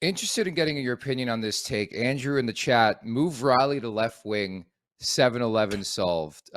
Interested in getting your opinion on this take. Andrew in the chat, move Rielly to left wing, 7-11 solved.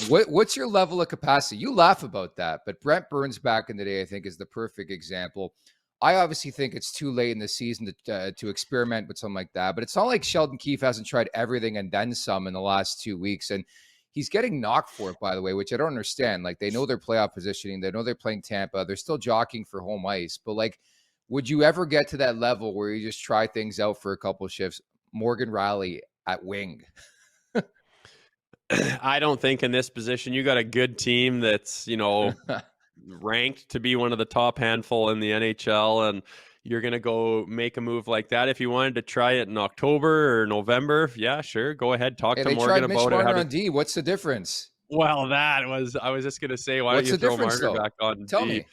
What's your level of capacity? You laugh about that, but Brent Burns back in the day, I think, is the perfect example. I obviously think it's too late in the season to experiment with something like that, but it's not like Sheldon Keefe hasn't tried everything and then some in the last 2 weeks. And he's getting knocked for it, by the way, which I don't understand. Like, they know their playoff positioning, they know they're playing Tampa, they're still jockeying for home ice, but like, would you ever get to that level where you just try things out for a couple shifts? Morgan Rielly at wing. I don't think in this position you got a good team that's, ranked to be one of the top handful in the NHL, and you're going to go make a move like that. If you wanted to try it in October or November, yeah, sure, go ahead, talk Hey, to they Morgan tried Mitch about it. Marner on D. What's the difference? Well, I was just going to say, why don't What's you the throw difference, Marner though? back on Tell D? me.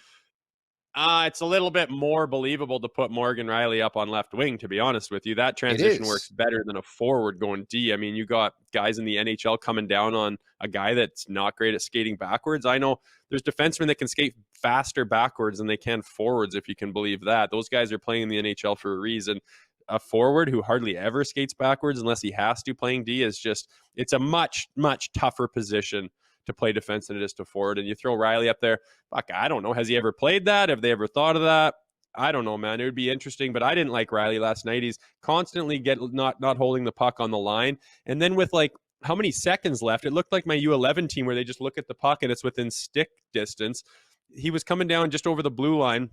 It's a little bit more believable to put Morgan Rielly up on left wing, to be honest with you. That It transition works is. better than a forward going D. I mean, you got guys in the NHL coming down on a guy that's not great at skating backwards. I know there's defensemen that can skate faster backwards than they can forwards, if you can believe that. Those guys are playing in the NHL for a reason. A forward who hardly ever skates backwards unless he has to playing D is just, it's a much, much tougher position to play defense than it is to forward. And you throw Rielly up there, fuck, I don't know. Has he ever played that? Have they ever thought of that? I don't know, man. It would be interesting, but I didn't like Rielly last night. He's constantly not holding the puck on the line, and then with like how many seconds left, it looked like my U11 team where they just look at the puck and it's within stick distance. He was coming down just over the blue line.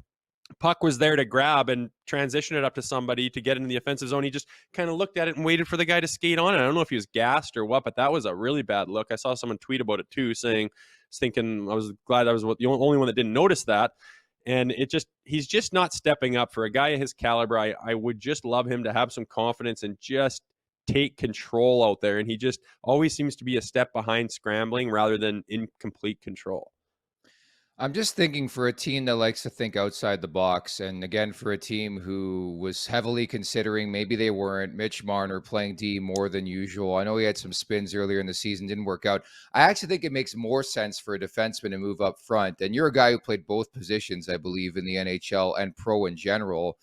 Puck was there to grab and transition it up to somebody to get into the offensive zone. He just kind of looked at it and waited for the guy to skate on it. I don't know if he was gassed or what, but that was a really bad look. I saw someone tweet about it too, saying, I was glad I was the only one that didn't notice that. And he's just not stepping up for a guy of his caliber. I would just love him to have some confidence and just take control out there. And he just always seems to be a step behind scrambling rather than in complete control. I'm just thinking for a team that likes to think outside the box, and again, for a team who was heavily considering, maybe they weren't, Mitch Marner playing D more than usual. I know he had some spins earlier in the season, didn't work out. I actually think it makes more sense for a defenseman to move up front. And you're a guy who played both positions, I believe, in the NHL and pro in general.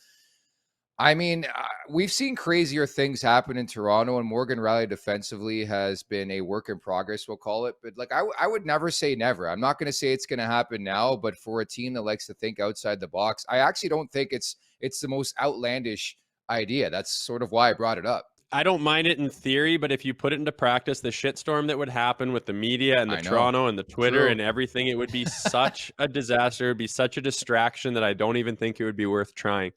I mean, we've seen crazier things happen in Toronto, and Morgan Rielly defensively has been a work in progress, we'll call it. But like, I would never say never. I'm not going to say it's going to happen now, but for a team that likes to think outside the box, I actually don't think it's the most outlandish idea. That's sort of why I brought it up. I don't mind it in theory, but if you put it into practice, the shitstorm that would happen with the media and the I know. Toronto and the Twitter True. and everything, it would be such a disaster. It would be such a distraction that I don't even think it would be worth trying.